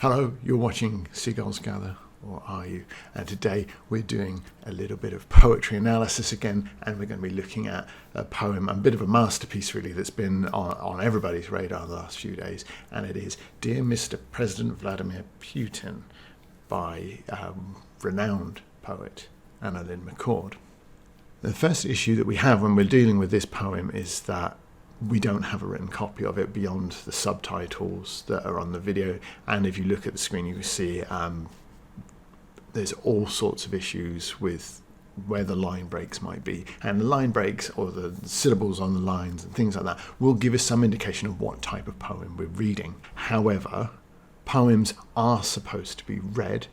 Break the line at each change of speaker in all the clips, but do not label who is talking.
Hello, you're watching Seagulls Gather, or are you? And today we're doing a little bit of poetry analysis again, and we're going to be looking at a poem, a bit of a masterpiece really, that's been on everybody's radar the last few days, and it is Dear Mr. President Vladimir Putin by renowned poet Annalyne Mccord. The first issue that we have when we're dealing with this poem is that we don't have a written copy of it beyond the subtitles that are on the video, and if you look at the screen you can see there's all sorts of issues with where the line breaks might be, and the line breaks or the syllables on the lines and things like that will give us some indication of what type of poem we're reading. However, poems are supposed to be read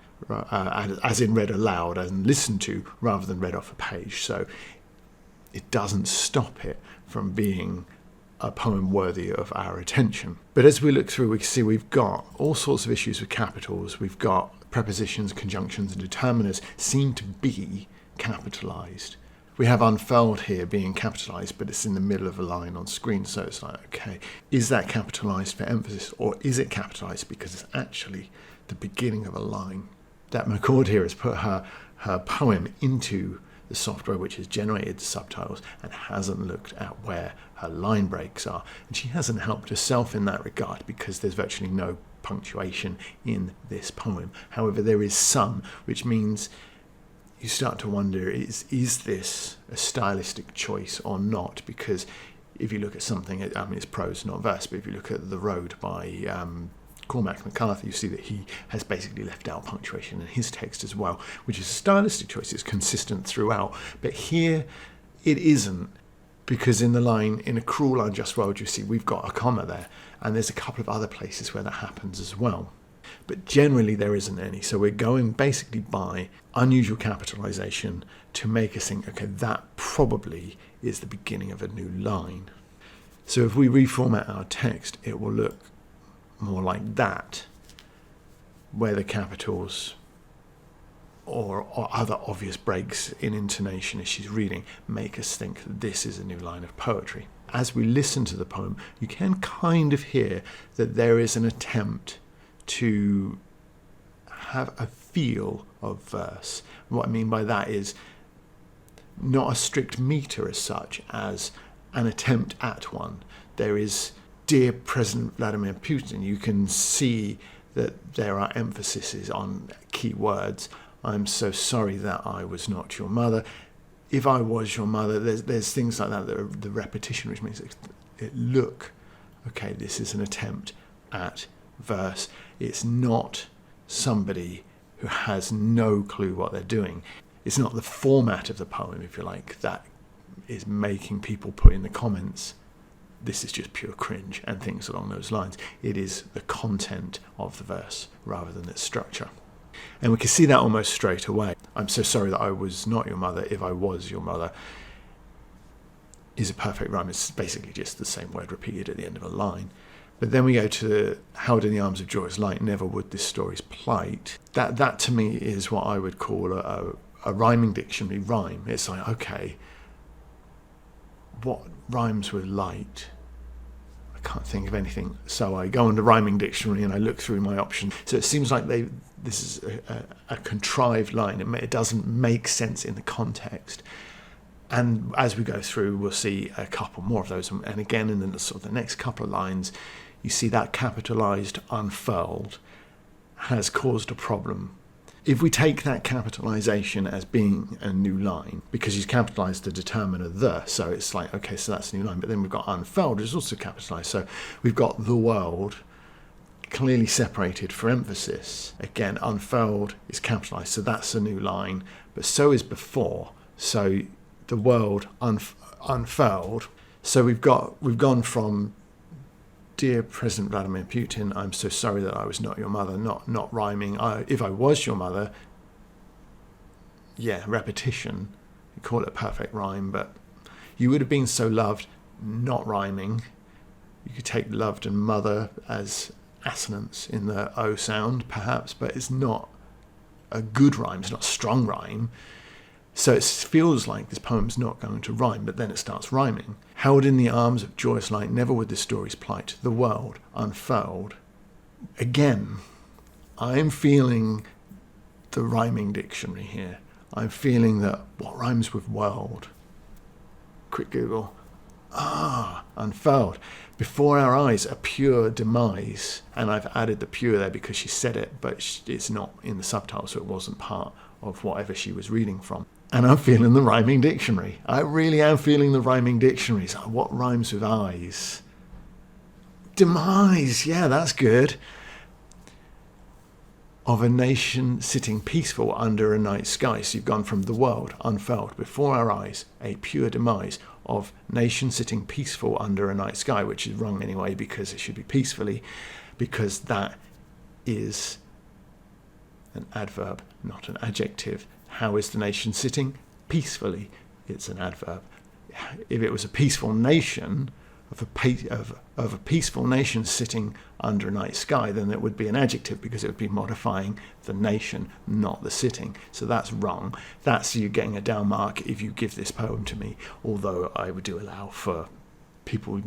as in read aloud and listened to rather than read off a page, so it doesn't stop it from being a poem worthy of our attention. But as we look through, we can see we've got all sorts of issues with capitals. We've got prepositions, conjunctions and determiners seem to be capitalized. We have unfelt here being capitalized, but it's in the middle of a line on screen, so it's like, okay, is that capitalized for emphasis, or is it capitalized because it's actually the beginning of a line? That Mccord here has put her poem into the software which has generated the subtitles and hasn't looked at where her line breaks are. And she hasn't helped herself in that regard because there's virtually no punctuation in this poem. However, there is some, which means you start to wonder, is this a stylistic choice or not? Because if you look at something, I mean, it's prose, not verse, but if you look at The Road by Cormac McCarthy, you see that he has basically left out punctuation in his text as well, which is a stylistic choice. It's consistent throughout. But here it isn't, because in the line, in a cruel, unjust world, you see we've got a comma there, and there's a couple of other places where that happens as well. But generally there isn't any. So we're going basically by unusual capitalization to make us think, okay, that probably is the beginning of a new line. So if we reformat our text, it will look more like that, where the capitals or other obvious breaks in intonation as she's reading make us think that this is a new line of poetry. As we listen to the poem, you can kind of hear that there is an attempt to have a feel of verse. What I mean by that is not a strict meter as such, as an attempt at one. There is Dear President Vladimir Putin. You can see that there are emphases on key words. I'm so sorry that I was not your mother. If I was your mother, there's things like that are the repetition, which makes it look, okay, this is an attempt at verse. It's not somebody who has no clue what they're doing. It's not the format of the poem, if you like, that is making people put in the comments, this is just pure cringe and things along those lines. It is the content of the verse rather than its structure. And we can see that almost straight away. I'm so sorry that I was not your mother. If I was your mother is a perfect rhyme. It's basically just the same word repeated at the end of a line. But then we go to held in the arms of joyous light, never would this story's plight. That to me is what I would call a rhyming dictionary rhyme. It's like, okay, what rhymes with light? I can't think of anything. So I go on the rhyming dictionary and I look through my options. So it seems like this is a contrived line. It doesn't make sense in the context. And as we go through, we'll see a couple more of those. And again, in the sort of the next couple of lines, you see that capitalized unfurled has caused a problem. If we take that capitalization as being a new line, because he's capitalized the determiner the, so it's like, okay, so that's a new line. But then we've got unfurled, which is also capitalized. So we've got the world clearly separated for emphasis. Again, unfurled is capitalized, so that's a new line. But so is before. So the world unfurled. So we've gone from Dear President Vladimir Putin, I'm so sorry that I was not your mother, not rhyming. If I was your mother, yeah, repetition. You call it a perfect rhyme, but you would have been so loved, not rhyming. You could take loved and mother as assonance in the O sound, perhaps, but it's not a good rhyme. It's not a strong rhyme. So it feels like this poem's not going to rhyme, but then it starts rhyming. Held in the arms of joyous light, never would this story's plight. The world unfurled. Again, I'm feeling the rhyming dictionary here. I'm feeling that what rhymes with world? Quick Google. Unfelt. Before our eyes, a pure demise. And I've added the pure there because she said it, but it's not in the subtitle, so it wasn't part of whatever she was reading from. And I'm feeling the rhyming dictionary. I really am feeling the rhyming dictionary. So what rhymes with eyes? Demise. Yeah, that's good. Of a nation sitting peaceful under a night sky. So you've gone from the world, unfelt, before our eyes, a pure demise of nation sitting peaceful under a night sky, which is wrong anyway because it should be peacefully, because that is an adverb, not an adjective. How is the nation sitting? Peacefully. It's an adverb. If it was a peaceful nation, of a peaceful nation sitting under a night sky, then it would be an adjective because it would be modifying the nation, not the sitting. So that's wrong. That's you getting a down mark if you give this poem to me, although I would do allow for people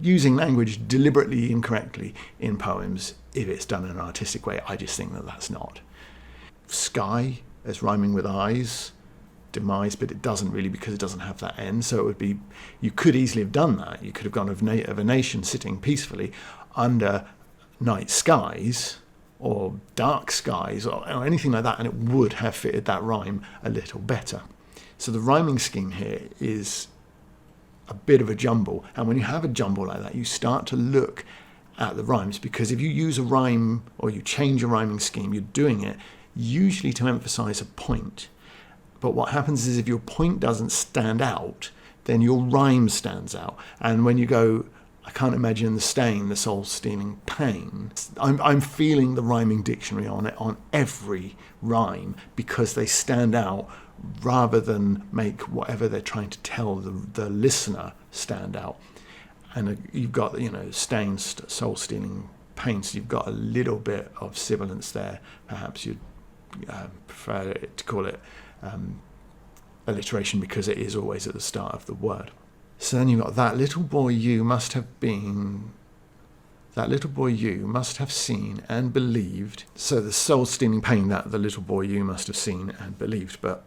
using language deliberately incorrectly in poems if it's done in an artistic way. I just think that that's not. Sky as rhyming with eyes. Demise, but it doesn't really because it doesn't have that end. So it would be, you could easily have done that. You could have gone of a nation sitting peacefully under night skies or dark skies or anything like that, and it would have fitted that rhyme a little better. So the rhyming scheme here is a bit of a jumble, and when you have a jumble like that, you start to look at the rhymes, because if you use a rhyme or you change a rhyming scheme, you're doing it usually to emphasize a point. But what happens is if your point doesn't stand out, then your rhyme stands out. And when you go, I can't imagine the stain, the soul-stealing pain, I'm feeling the rhyming dictionary on it, on every rhyme, because they stand out rather than make whatever they're trying to tell the listener stand out. And you've got, stain, soul-stealing pain, so you've got a little bit of sibilance there. Perhaps you'd prefer to call it alliteration because it is always at the start of the word. So then you've got that little boy you must have seen and believed. So the soul-stealing pain that the little boy you must have seen and believed. But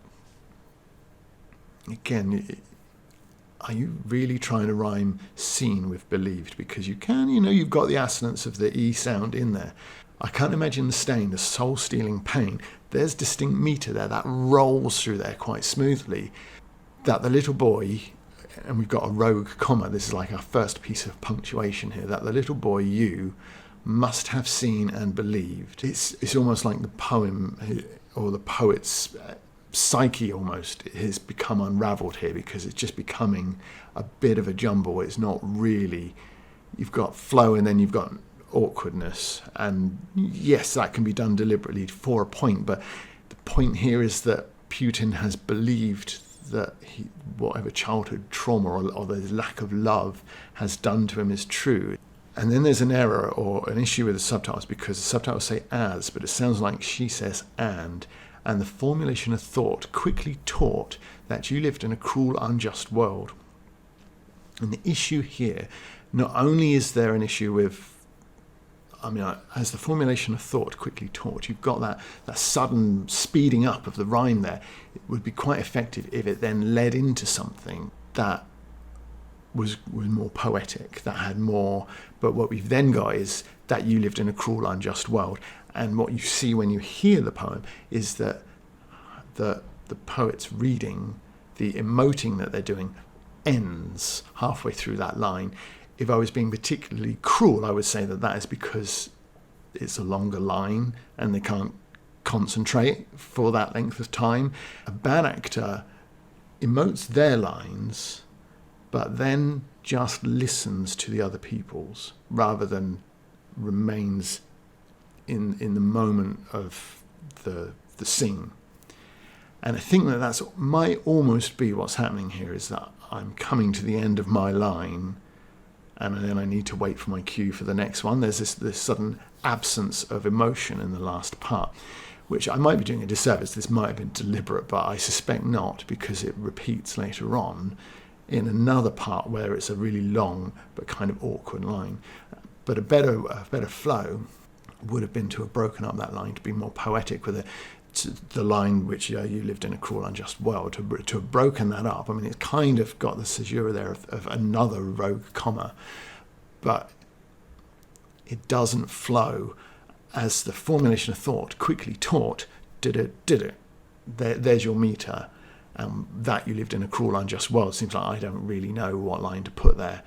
again, are you really trying to rhyme seen with believed? Because you can, you've got the assonance of the E sound in there. I can't imagine the stain, the soul-stealing pain. There's distinct meter there that rolls through there quite smoothly. That the little boy, and we've got a rogue comma, this is like our first piece of punctuation here, that the little boy you must have seen and believed. It's almost like the poem or the poet's psyche almost has become unravelled here, because it's just becoming a bit of a jumble. It's not really, you've got flow and then you've got awkwardness, and yes, that can be done deliberately for a point, but the point here is that Putin has believed that whatever childhood trauma or the lack of love has done to him is true. And then there's an error or an issue with the subtitles, because the subtitles say as, but it sounds like she says and the formulation of thought quickly taught that you lived in a cruel, unjust world. And the issue here, not only is there an issue with, as the formulation of thought quickly taught, you've got that sudden speeding up of the rhyme there. It would be quite effective if it then led into something that was more poetic, that had more. But what we've then got is that you lived in a cruel, unjust world. And what you see when you hear the poem is that the poet's reading, the emoting that they're doing, ends halfway through that line. If I was being particularly cruel, I would say that is because it's a longer line and they can't concentrate for that length of time. A bad actor emotes their lines, but then just listens to the other people's rather than remains in the moment of the scene. And I think that might almost be what's happening here, is that I'm coming to the end of my line and then I need to wait for my cue for the next one. There's this sudden absence of emotion in the last part, which I might be doing a disservice. This might have been deliberate, but I suspect not, because it repeats later on in another part where it's a really long but kind of awkward line. But a better flow would have been to have broken up that line, to be more poetic with it. The line which you lived in a cruel, unjust world, to have broken that up. I mean, it's kind of got the caesura there of another rogue comma, but it doesn't flow as the formulation of thought, quickly taught, did it. There's your meter. That you lived in a cruel, unjust world seems like I don't really know what line to put there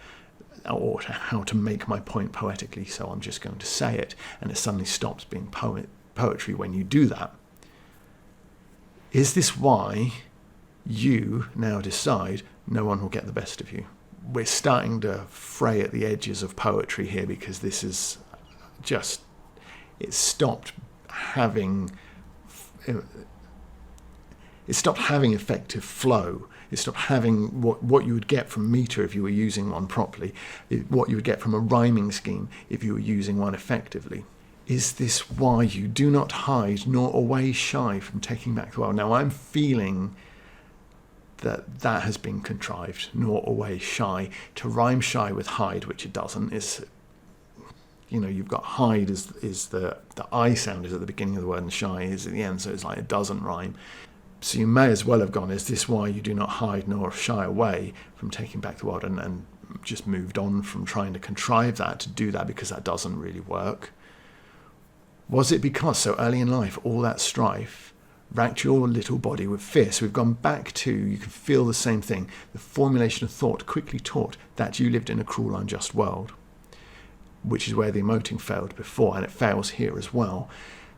or how to make my point poetically, so I'm just going to say it, and it suddenly stops being poetry when you do that. Is this why you now decide no one will get the best of you? We're starting to fray at the edges of poetry here, because this is just, it stopped having effective flow. It stopped having what you would get from meter if you were using one properly, what you would get from a rhyming scheme if you were using one effectively. Is this why you do not hide nor always shy from taking back the world? Now, I'm feeling that has been contrived, nor always shy. To rhyme shy with hide, which it doesn't, is, you've got hide is the I sound is at the beginning of the word and shy is at the end, so it's like it doesn't rhyme. So you may as well have gone, is this why you do not hide nor shy away from taking back the world, and just moved on from trying to contrive that to do that, because that doesn't really work. Was it because so early in life all that strife racked your little body with fear? So we've gone back to, you can feel the same thing, the formulation of thought quickly taught that you lived in a cruel, unjust world, which is where the emoting failed before, and it fails here as well.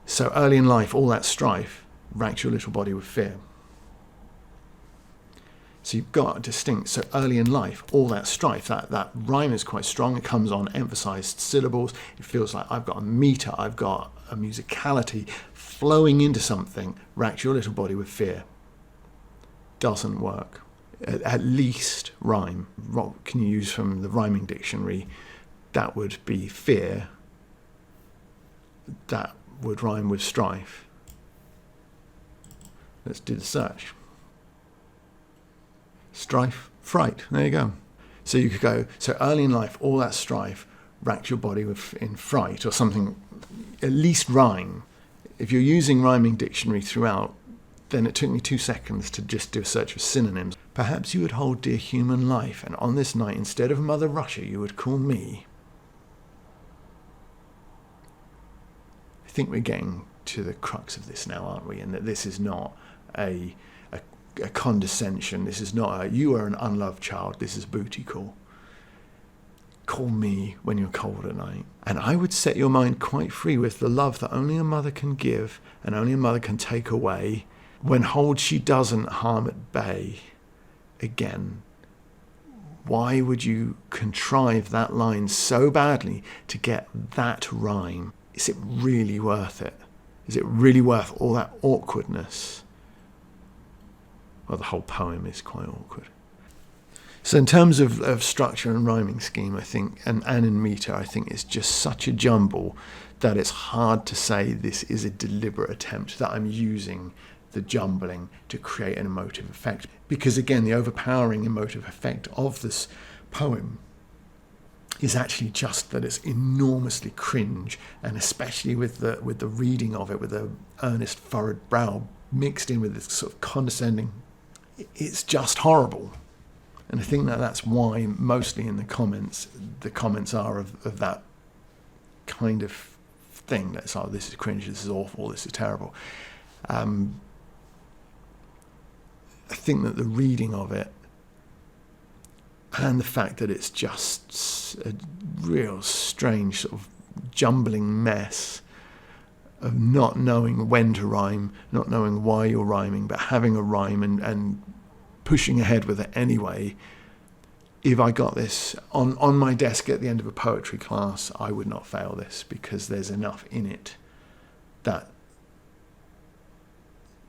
So early in life all that strife racked your little body with fear. So you've got a distinct, so early in life, all that strife, that rhyme is quite strong. It comes on emphasized syllables. It feels like I've got a meter, I've got a musicality flowing into something, racked your little body with fear. Doesn't work. At least rhyme. What can you use from the rhyming dictionary? That would be fear. That would rhyme with strife. Let's do the search. Strife, fright. There you go. So you could go, so early in life, all that strife racked your body in fright, or something, at least rhyme. If you're using rhyming dictionary throughout, then it took me 2 seconds to just do a search for synonyms. Perhaps you would hold dear human life, and on this night, instead of Mother Russia, you would call me. I think we're getting to the crux of this now, aren't we? And that this is not a condescension. This is not you are an unloved child. This is booty call. Call me when you're cold at night. And I would set your mind quite free with the love that only a mother can give and only a mother can take away. When hold she doesn't harm at bay. Again, why would you contrive that line so badly to get that rhyme? Is it really worth it? Is it really worth all that awkwardness? Well, the whole poem is quite awkward. So in terms of structure and rhyming scheme, I think, and in meter, I think it's just such a jumble that it's hard to say this is a deliberate attempt, that I'm using the jumbling to create an emotive effect. Because again, the overpowering emotive effect of this poem is actually just that it's enormously cringe, and especially with the reading of it, with the earnest furrowed brow mixed in with this sort of condescending, it's just horrible. And I think that's why mostly in the comments are of that kind of thing. That's, oh, this is cringe, this is awful, this is terrible. I think that the reading of it and the fact that it's just a real strange sort of jumbling mess of not knowing when to rhyme, not knowing why you're rhyming, but having a rhyme and pushing ahead with it anyway. If I got this on my desk at the end of a poetry class, I would not fail this, because there's enough in it that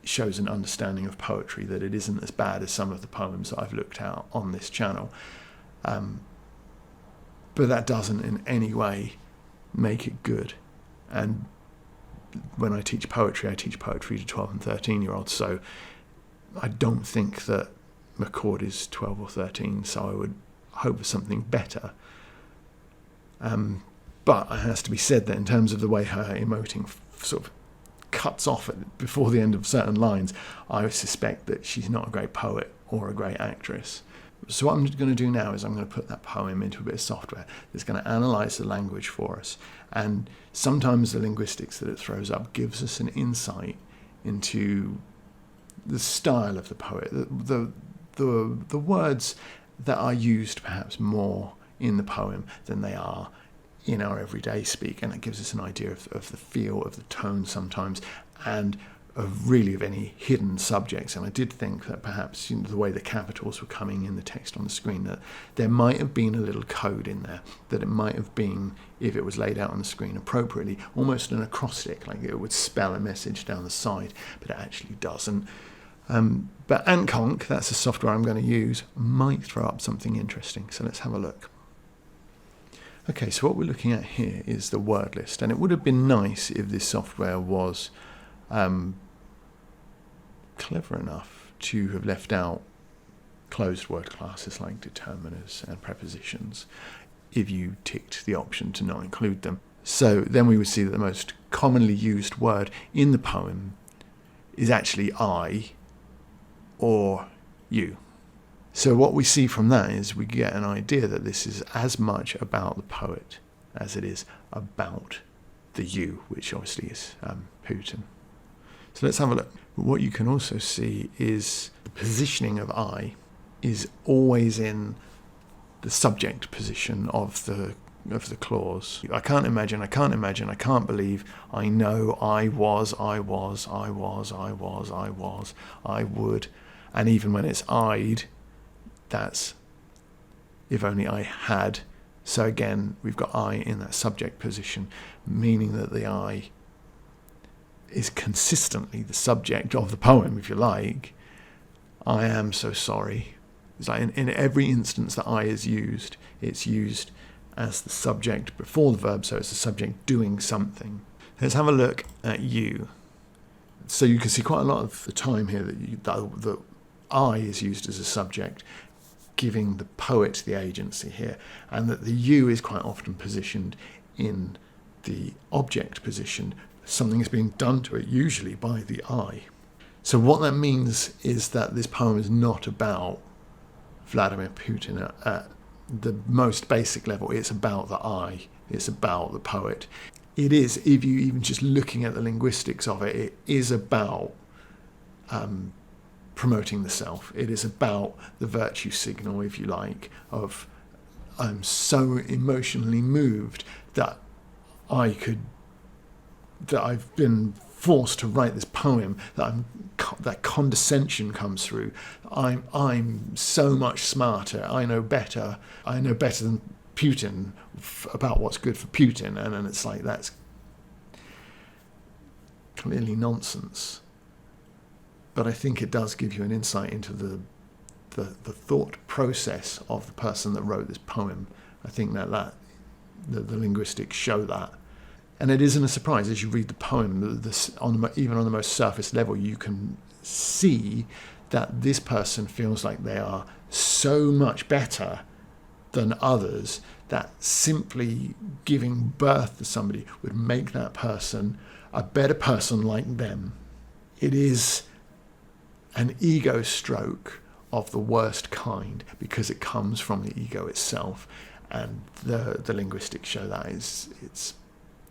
shows an understanding of poetry that it isn't as bad as some of the poems that I've looked at on this channel. But that doesn't in any way make it good. And when I teach poetry to 12 and 13-year-olds, so I don't think that Mccord is 12 or 13, so I would hope for something better. But it has to be said that in terms of the way her emoting sort of cuts off before the end of certain lines, I suspect that she's not a great poet or a great actress. So what I'm going to do now is I'm going to put that poem into a bit of software that's going to analyse the language for us. And sometimes the linguistics that it throws up gives us an insight into the style of the poet, the words that are used perhaps more in the poem than they are in our everyday speak, and it gives us an idea of the feel, of the tone sometimes, and of any hidden subjects. And I did think that perhaps the way the capitals were coming in the text on the screen, that there might have been a little code in there, that it might have been, if it was laid out on the screen appropriately, almost an acrostic, like it would spell a message down the side, but it actually doesn't. But Antconc, that's the software I'm going to use, might throw up something interesting. So let's have a look. Okay, so what we're looking at here is the word list, and it would have been nice if this software was clever enough to have left out closed word classes like determiners and prepositions if you ticked the option to not include them. So then we would see that the most commonly used word in the poem is actually I or you. So what we see from that is we get an idea that this is as much about the poet as it is about the you, which obviously is Putin. So let's have a look. What you can also see is the positioning of I is always in the subject position of the clause. I can't imagine, I can't believe, I know, I was, I would. And even when it's I'd, that's if only I had. So again, we've got I in that subject position, meaning that the I is consistently the subject of the poem, if you like. I am so sorry. It's like in every instance that I is used, it's used as the subject before the verb, so it's the subject doing something. Let's have a look at you. So you can see quite a lot of the time here that the I is used as a subject, giving the poet the agency here, and that the you is quite often positioned in the object position. Something is being done to it, usually by the I. So what that means is that this poem is not about Vladimir Putin at the most basic level. It's about the I. It's about the poet. It is, if you even just looking at the linguistics of it, it is about promoting the self. It is about the virtue signal, if you like, of I'm so emotionally moved that I've been forced to write this poem, that condescension comes through. I'm so much smarter. I know better than Putin about what's good for Putin, and then it's like that's clearly nonsense. But I think it does give you an insight into the thought process of the person that wrote this poem. I think that the linguistics show that. And it isn't a surprise as you read the poem, even on the most surface level, you can see that this person feels like they are so much better than others that simply giving birth to somebody would make that person a better person like them. It is an ego stroke of the worst kind because it comes from the ego itself, and the linguistics show that it's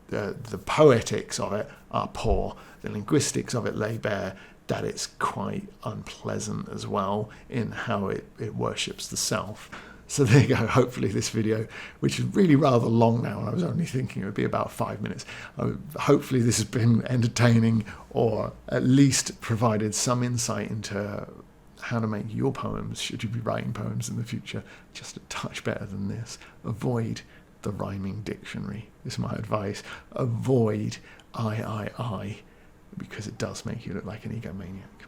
the poetics of it are poor. The linguistics of it lay bare that it's quite unpleasant as well in how it worships the self. So there you go. Hopefully this video, which is really rather long now, and I was only thinking it would be about 5 minutes. Hopefully this has been entertaining, or at least provided some insight into how to make your poems, should you be writing poems in the future, just a touch better than this. Avoid the rhyming dictionary is my advice. Avoid I, because it does make you look like an egomaniac.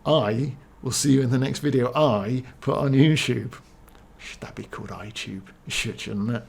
I will see you in the next video I put on YouTube. Should that be called iTube? Shouldn't it?